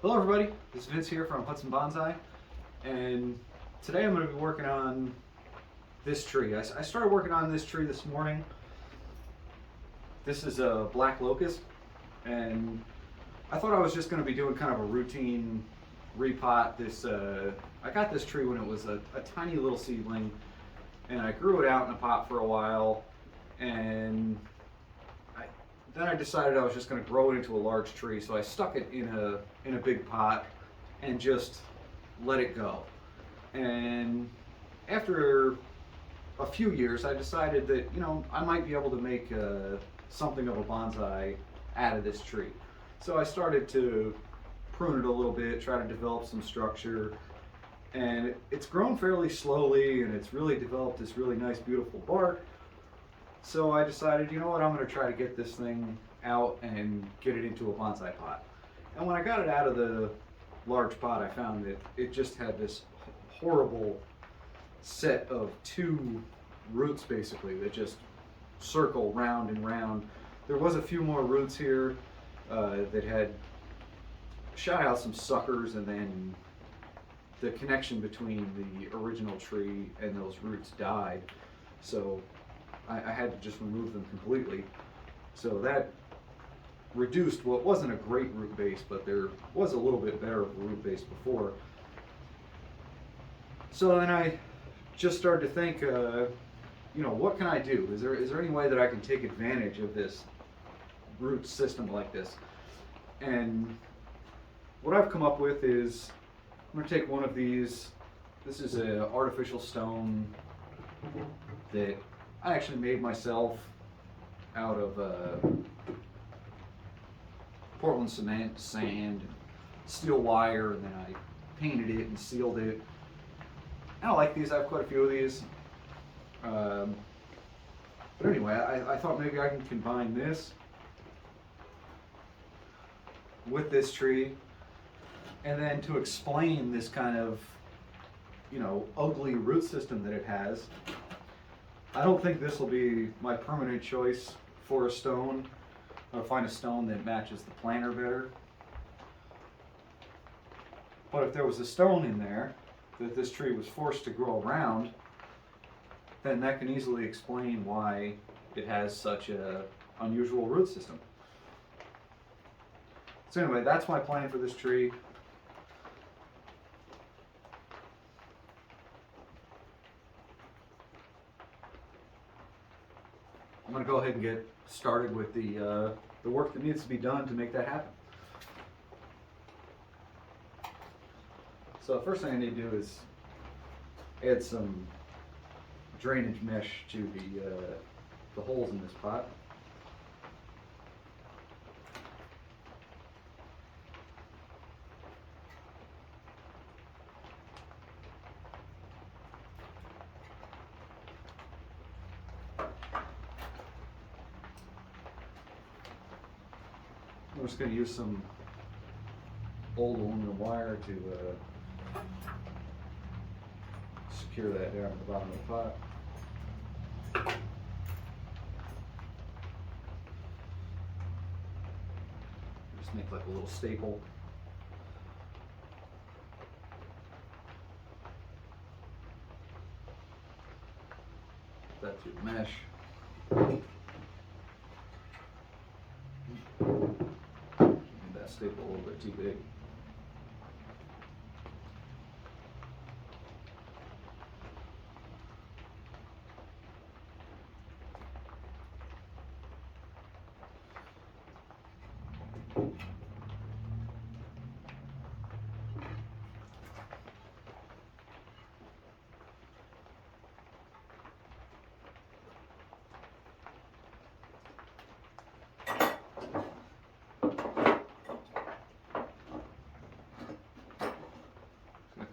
Hello everybody, this is Vince here from Hudson Bonsai, and today I'm going to be working on this tree. I started working on this tree this morning. This is a black locust, and I thought I was just going to be doing kind of a routine repot. I got this tree when it was a tiny little seedling, and I grew it out in a pot for a while, and then I decided I was just going to grow it into a large tree, so I stuck it in a big pot and just let it go. And after a few years, I decided that I might be able to make something of a bonsai out of this tree. So I started to prune it a little bit, try to develop some structure, and it's grown fairly slowly, and it's really developed this really nice, beautiful bark. So I decided, you know what, I'm going to try to get this thing out and get it into a bonsai pot. And when I got it out of the large pot, I found that it just had this horrible set of two roots basically that just circle round and round. There was a few more roots here that had shot out some suckers, and then the connection between the original tree and those roots died. So I had to just remove them completely. So that reduced what wasn't a great root base, but there was a little bit better of a root base before. So then I just started to think, what can I do? Is there any way that I can take advantage of this root system like this? And what I've come up with is, I'm going to take one of these. This is an artificial stone that I actually made myself out of Portland cement, sand, and steel wire, and then I painted it and sealed it. And I like these. I have quite a few of these. But anyway, I thought maybe I can combine this with this tree, and then to explain this kind of, ugly root system that it has, I don't think this will be my permanent choice for a stone. I'll find a stone that matches the planter better. But if there was a stone in there that this tree was forced to grow around, then that can easily explain why it has such an unusual root system. So anyway, that's my plan for this tree. I'm going to go ahead and get started with the work that needs to be done to make that happen. So the first thing I need to do is add some drainage mesh to the holes in this pot. I'm just going to use some old aluminum wire to secure that down at the bottom of the pot. Just make like a little staple. Put that through the mesh. That staple a little bit too big.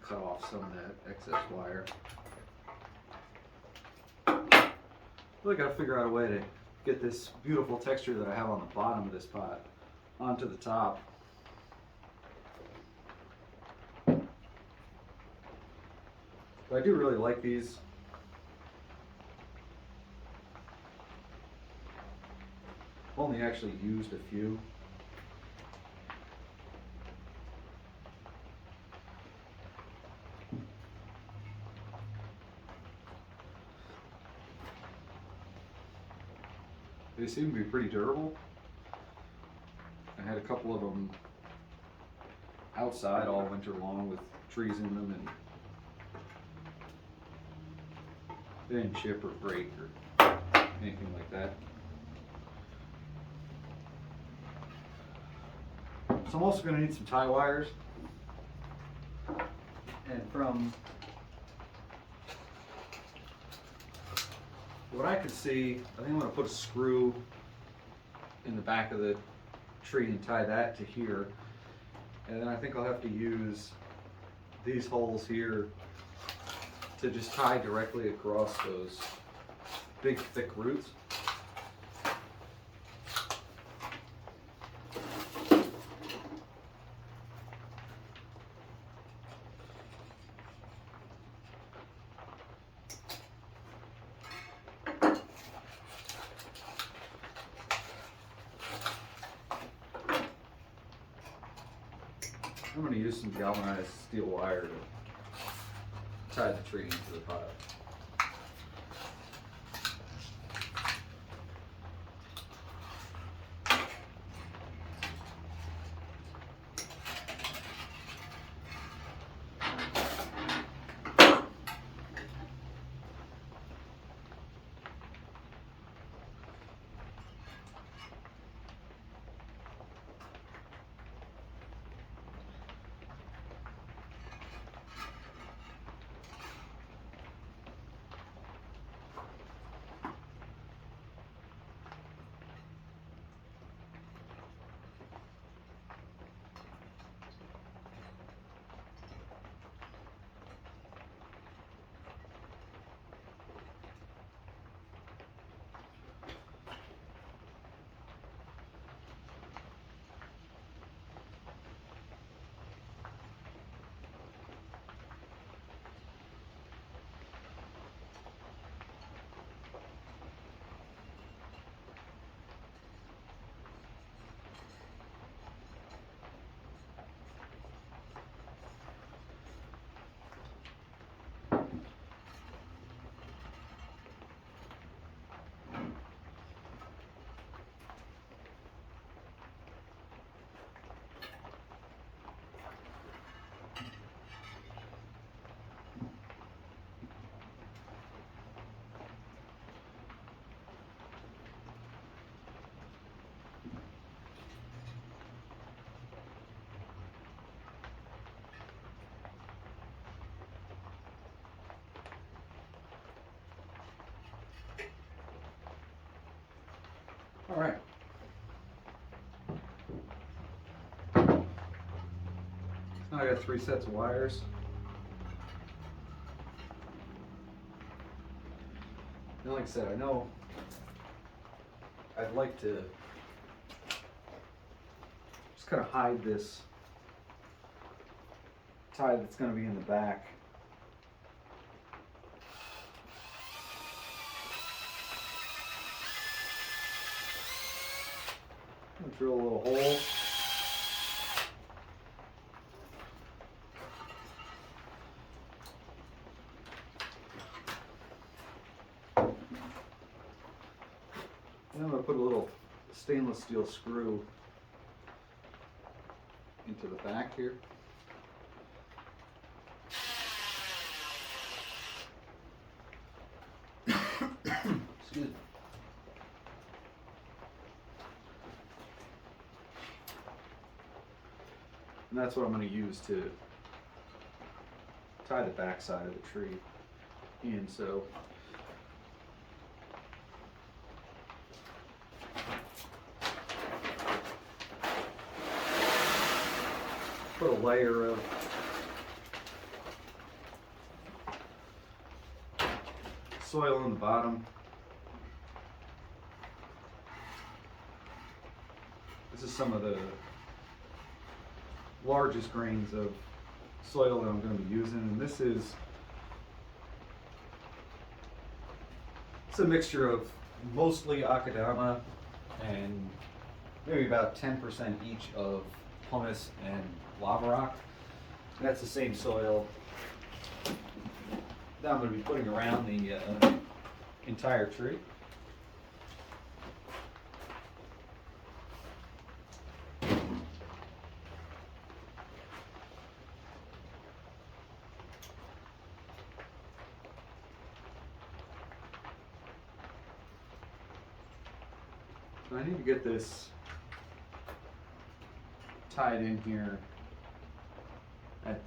Cut off some of that excess wire. Really got to figure out a way to get this beautiful texture that I have on the bottom of this pot onto the top. But I do really like these. I've only actually used a few. They seem to be pretty durable. I had a couple of them outside all winter long with trees in them, and they didn't chip or break or anything like that. So I'm also going to need some tie wires. And from what I could see, I think I'm going to put a screw in the back of the tree and tie that to here. And then I think I'll have to use these holes here to just tie directly across those big thick roots. I'm going to use some galvanized steel wire to tie the tree into the pile. All right. Now I got 3 sets of wires. And like I said, I know I'd like to just kind of hide this tie that's going to be in the back. Drill a little hole. And I'm going to put a little stainless steel screw into the back here. Excuse me. And that's what I'm going to use to tie the back side of the tree in. So put a layer of soil in the bottom. This is some of the largest grains of soil that I'm going to be using, and this is a mixture of mostly Akadama and maybe about 10% each of pumice and lava rock. And that's the same soil that I'm going to be putting around the entire tree. So I need to get this tied in here at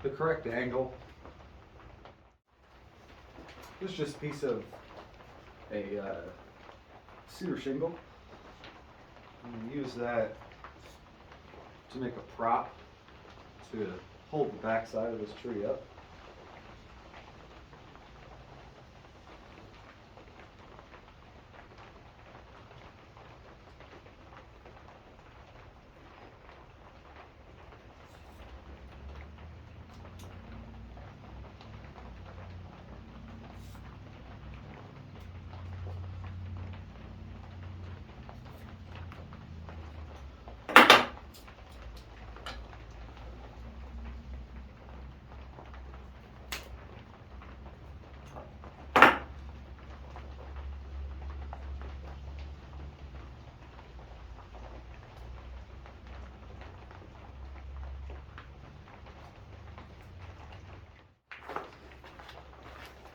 the correct angle. This is just a piece of a cedar shingle. I'm going to use that to make a prop to hold the back side of this tree up.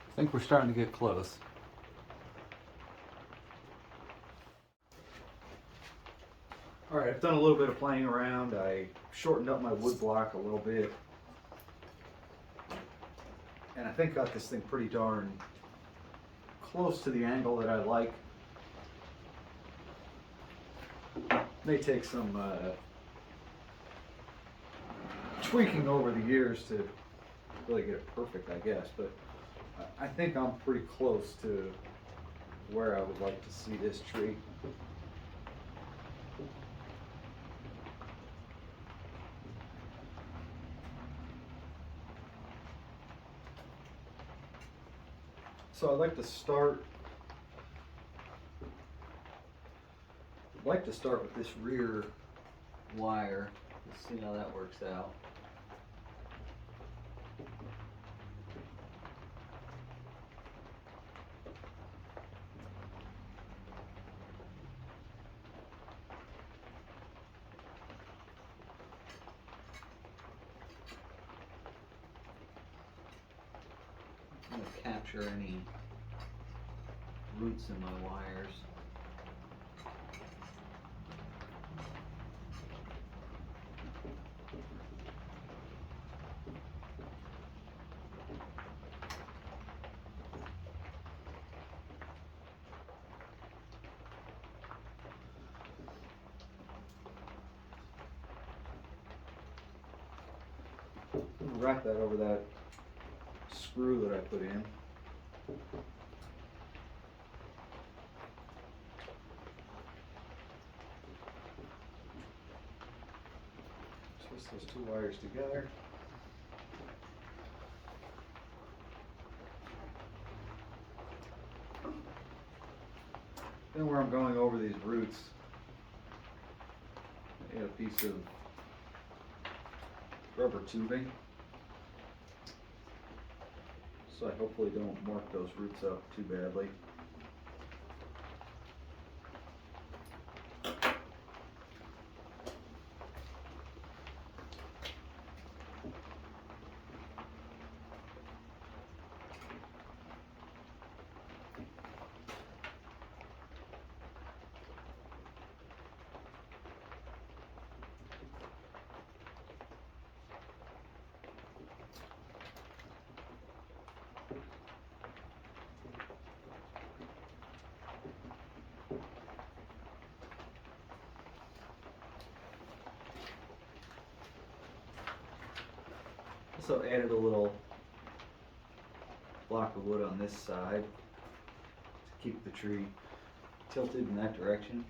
I think we're starting to get close. Alright, I've done a little bit of playing around. I shortened up my wood block a little bit. And I think got this thing pretty darn close to the angle that I like. May take some tweaking over the years to really get it perfect, I guess, but I think I'm pretty close to where I would like to see this tree. So I'd like to start with this rear wire. Let's see how that works out. I'm going to capture any roots in my wires. Wrap that over that screw that I put in. Twist those two wires together. Then where I'm going over these roots, I add a piece of rubber tubing, so I hopefully don't mark those roots up too badly. Also added a little block of wood on this side to keep the tree tilted in that direction.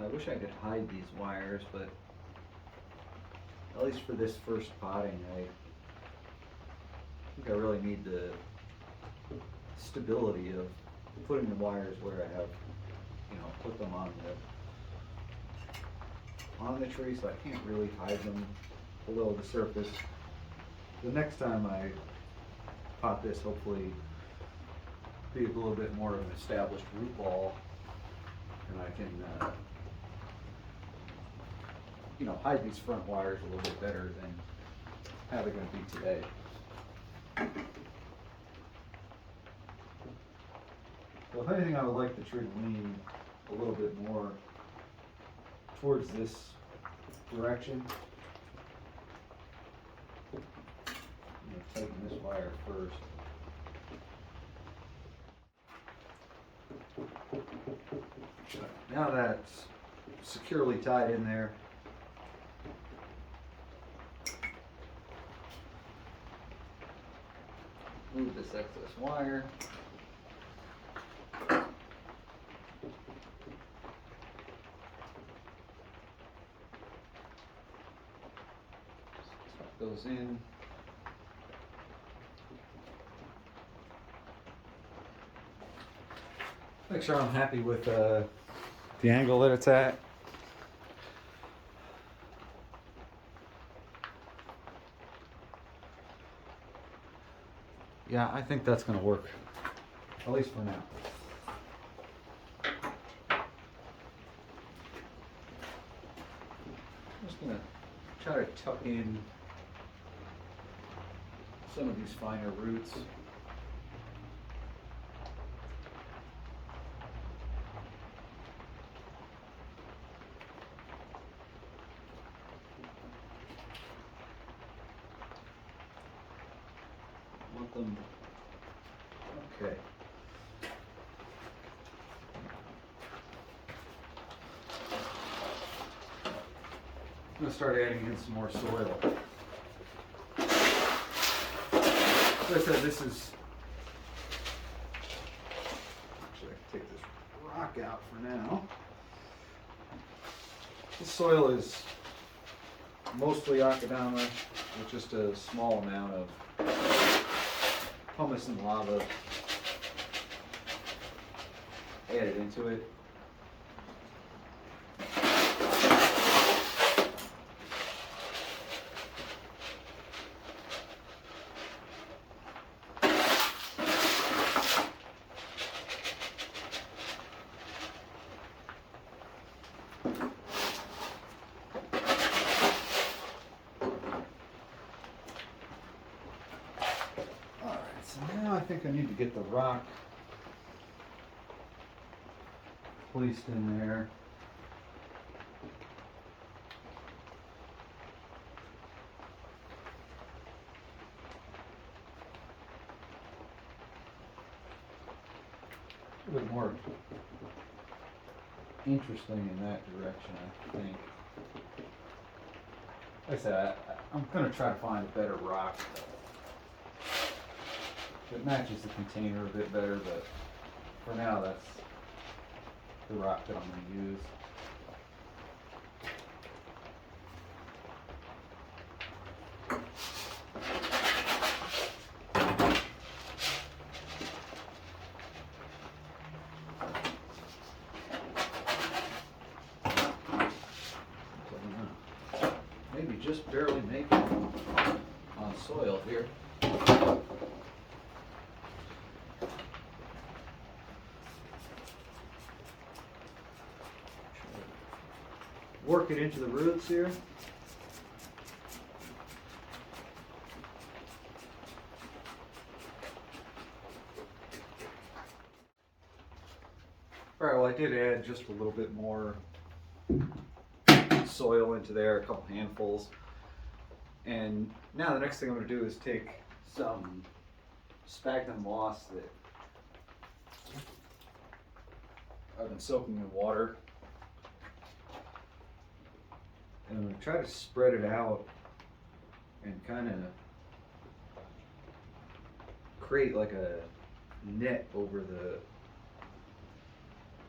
I wish I could hide these wires, but at least for this first potting, I think I really need the stability of putting the wires where I have, put them on the tree, so I can't really hide them below the surface. The next time I pot this, hopefully be a little bit more of an established root ball, and I can hide these front wires a little bit better than how they're going to be today. So if anything, I would like the tree to lean a little bit more towards this direction. I'm going to tighten this wire first. Now that's securely tied in there, move this excess wire. Tuck those in. Make sure I'm happy with the angle that it's at. Yeah, I think that's going to work, at least for now. I'm just going to try to tuck in some of these finer roots. Want them, okay. I'm going to start adding in some more soil. As I said, this is, actually I can take this rock out for now. This soil is mostly Akadama with just a small amount of pumice and lava added into it. So now I think I need to get the rock placed in there. A little bit more interesting in that direction, I think. Like I said, I'm going to try to find a better rock that matches the container a bit better, but for now that's the rock that I'm going to use. Maybe just barely make it on soil here. Work it into the roots here. Alright, well I did add just a little bit more soil into there, a couple handfuls. And now the next thing I'm going to do is take some sphagnum moss that I've been soaking in water. And I'm going to try to spread it out and kind of create like a net over the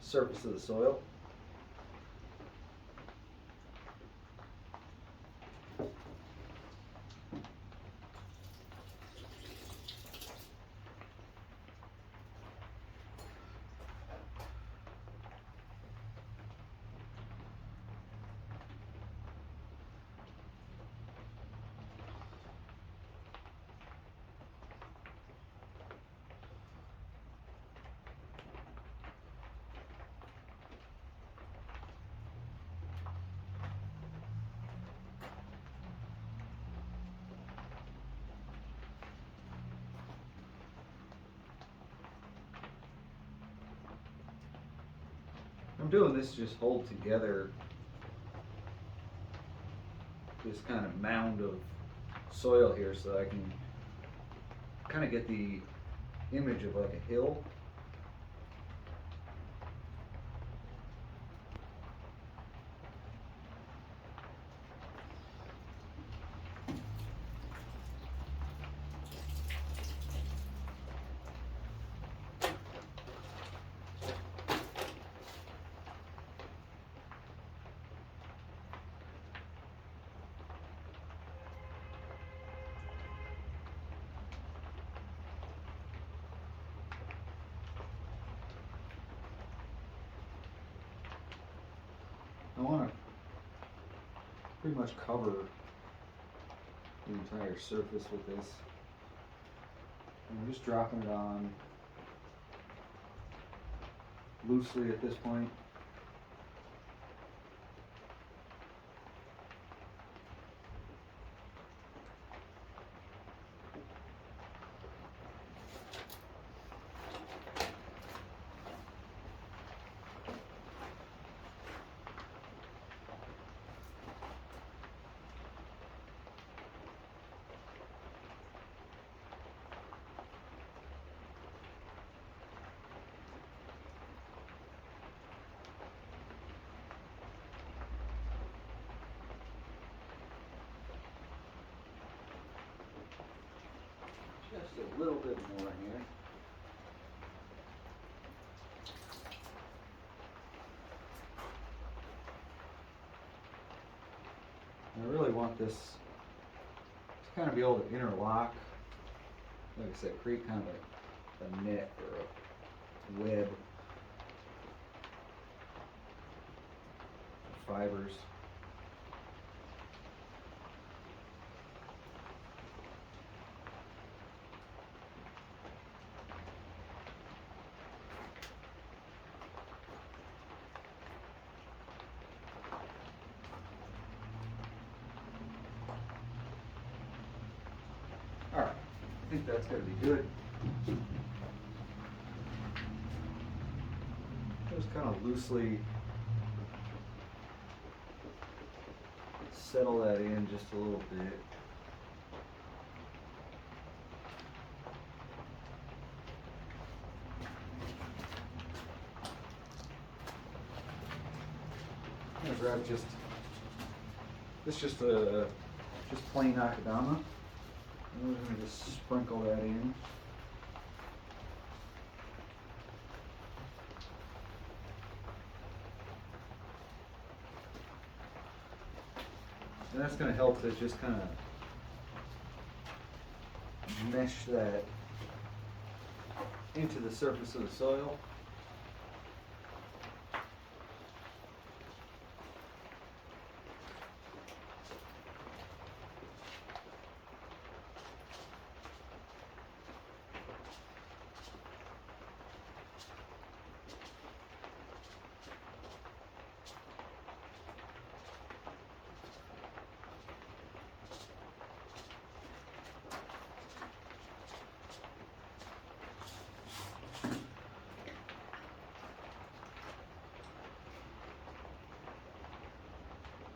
surface of the soil. I'm doing this to just hold together this kind of mound of soil here so that I can kind of get the image of like a hill. I want to pretty much cover the entire surface with this. And I'm just dropping it on loosely at this point. Just a little bit more here. I really want this to kind of be able to interlock, like I said, create kind of a net or a web of fibers. Alright, I think that's going to be good. Just kind of loosely settle that in just a little bit. I'm going to grab just plain akadama. And we're going to just sprinkle that in. And that's going to help to just kind of mesh that into the surface of the soil.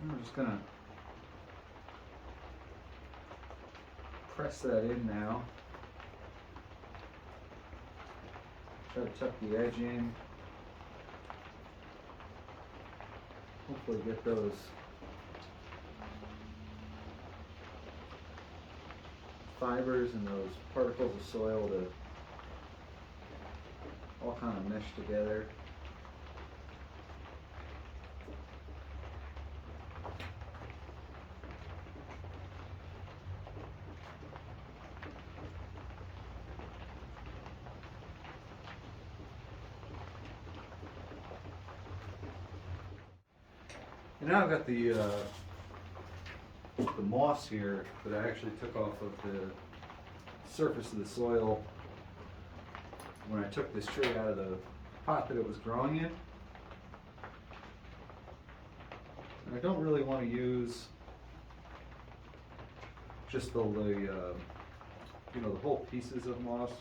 We're just going to press that in now. Try to tuck the edge in. Hopefully get those fibers and those particles of soil to all kind of mesh together. And now I've got the moss here that I actually took off of the surface of the soil when I took this tree out of the pot that it was growing in. And I don't really want to use just the whole pieces of moss.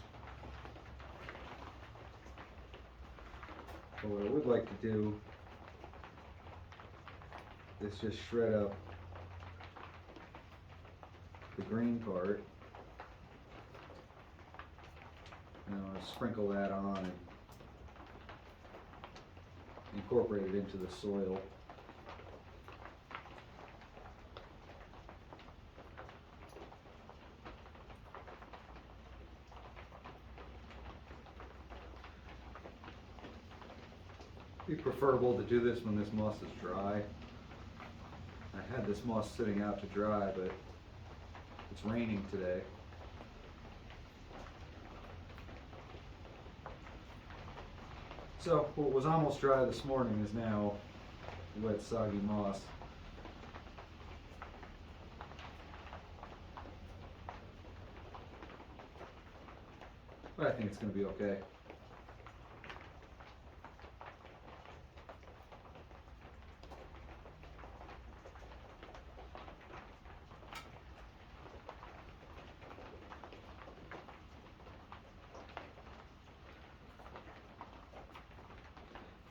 But what I would like to do is just shred up the green part. And I'll sprinkle that on and incorporate it into the soil. It'd be preferable to do this when this moss is dry. I had this moss sitting out to dry, but it's raining today. So what was almost dry this morning is now wet, soggy moss. But I think it's going to be okay.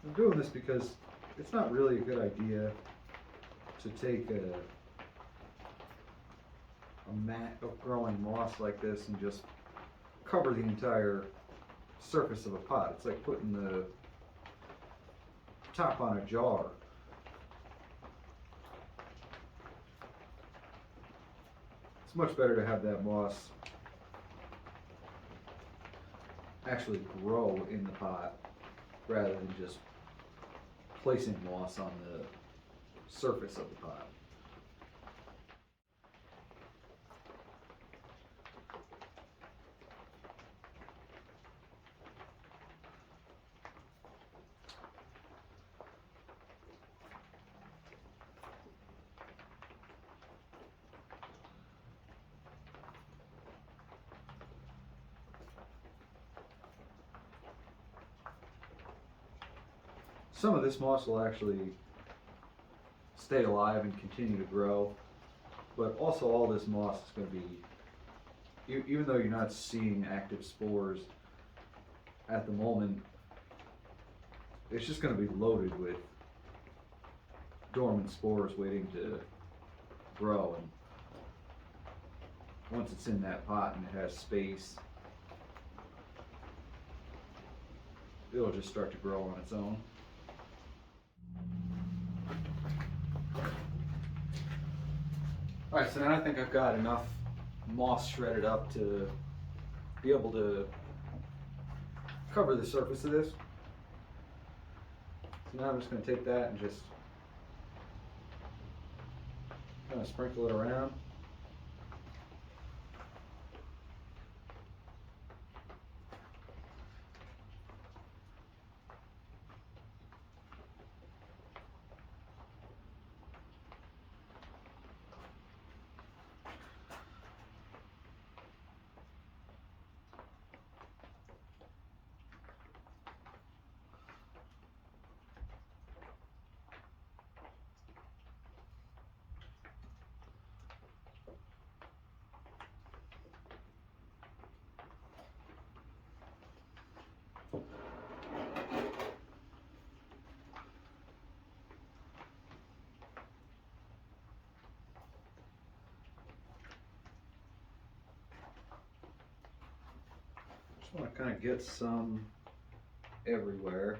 I'm doing this because it's not really a good idea to take a mat of growing moss like this and just cover the entire surface of a pot. It's like putting the top on a jar. It's much better to have that moss actually grow in the pot rather than just placing moss on the surface of the pot. Some of this moss will actually stay alive and continue to grow, but also all this moss is going to be, even though you're not seeing active spores at the moment, it's just going to be loaded with dormant spores waiting to grow. And once it's in that pot and it has space, it'll just start to grow on its own. Alright, so now I think I've got enough moss shredded up to be able to cover the surface of this. So now I'm just going to take that and just kind of sprinkle it around. Just want to kind of get some everywhere.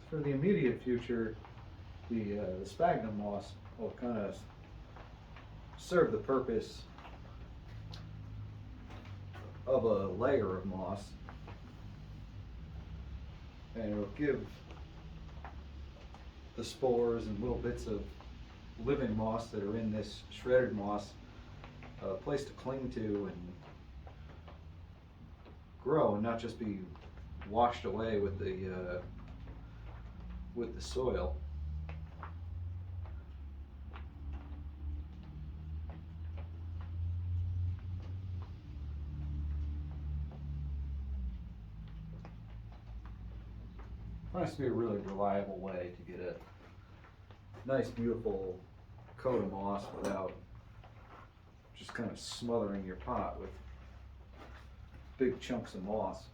For the immediate future, the sphagnum moss will kind of serve the purpose of a layer of moss, and it'll give the spores and little bits of living moss that are in this shredded moss a place to cling to and grow, and not just be washed away with the soil. It has to be a really reliable way to get nice, beautiful coat of moss without just kind of smothering your pot with big chunks of moss.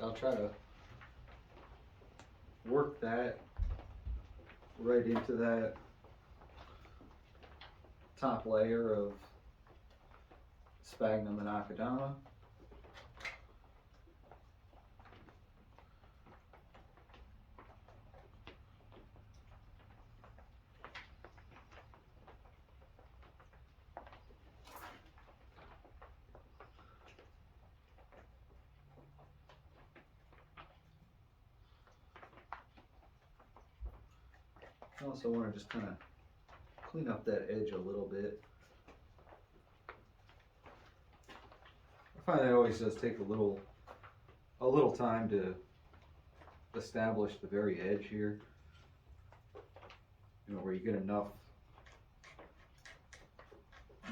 I'll try to work that right into that top layer of sphagnum and akadama. I also want to just kind of clean up that edge a little bit. I find that it always does take a little time to establish the very edge here. You know, where you get enough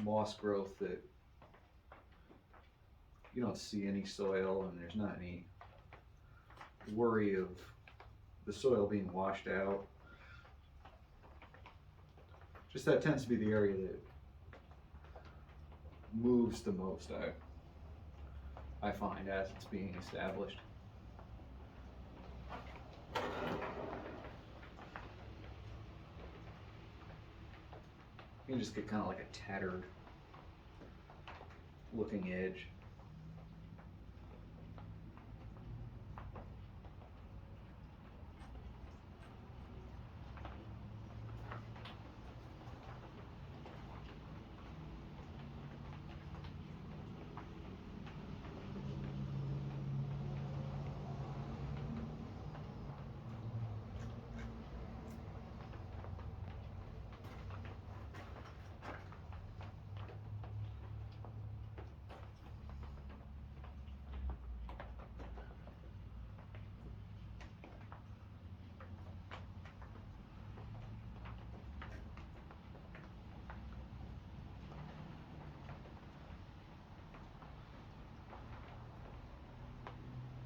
moss growth that you don't see any soil and there's not any worry of the soil being washed out. Just that tends to be the area that moves the most, I find, as it's being established. You can just get kind of like a tattered looking edge.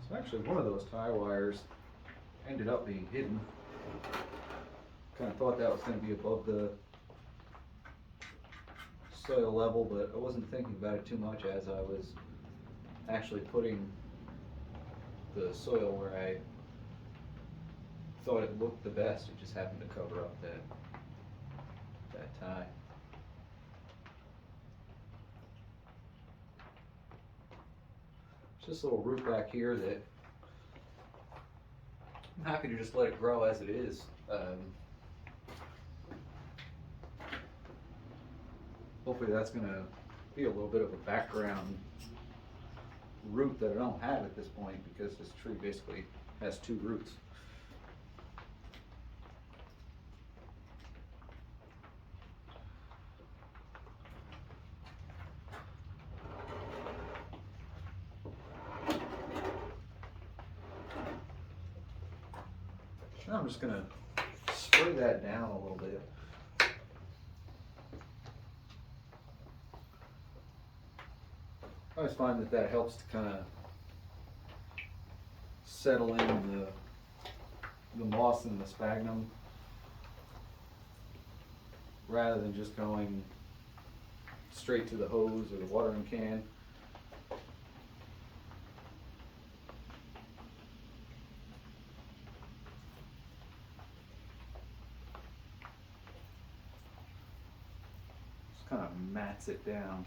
So actually one of those tie wires ended up being hidden. Kind of thought that was going to be above the soil level, but I wasn't thinking about it too much as I was actually putting the soil where I thought it looked the best. It just happened to cover up that tie. Just a little root back here that I'm happy to just let it grow as it is. Hopefully that's going to be a little bit of a background root that I don't have at this point, because this tree basically has two roots. Now I'm just going to spray that down a little bit. I always find that helps to kind of settle in the moss and the sphagnum, rather than just going straight to the hose or the watering can. Just kind of mats it down.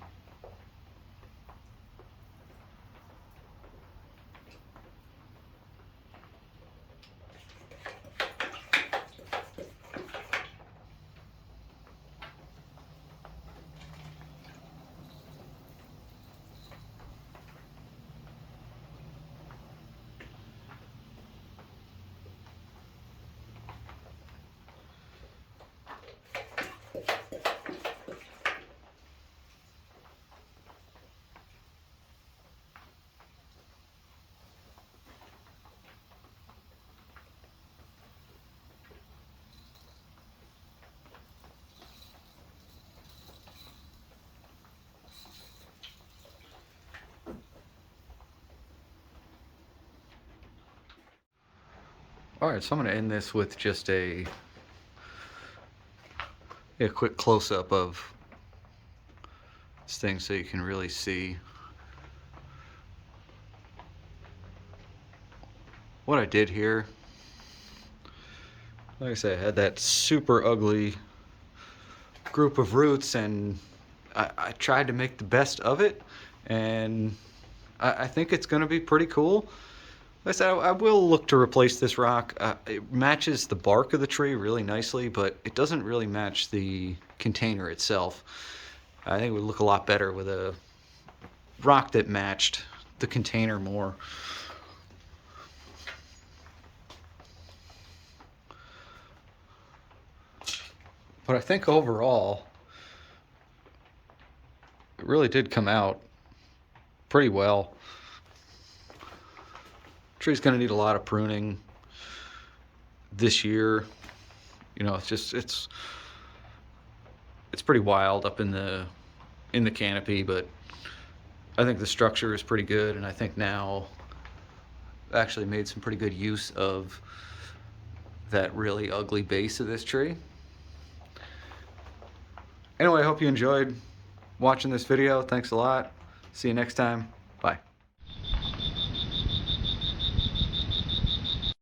Alright, so I'm going to end this with just a quick close-up of this thing so you can really see what I did here. Like I said, I had that super ugly group of roots, and I tried to make the best of it, and I think it's going to be pretty cool. Like I said, I will look to replace this rock. It matches the bark of the tree really nicely, but it doesn't really match the container itself. I think it would look a lot better with a rock that matched the container more. But I think overall, it really did come out pretty well. Tree's going to need a lot of pruning this year. You know, it's pretty wild up in the canopy, but I think the structure is pretty good, and I think now I've actually made some pretty good use of that really ugly base of this tree. Anyway, I hope you enjoyed watching this video. Thanks a lot. See you next time.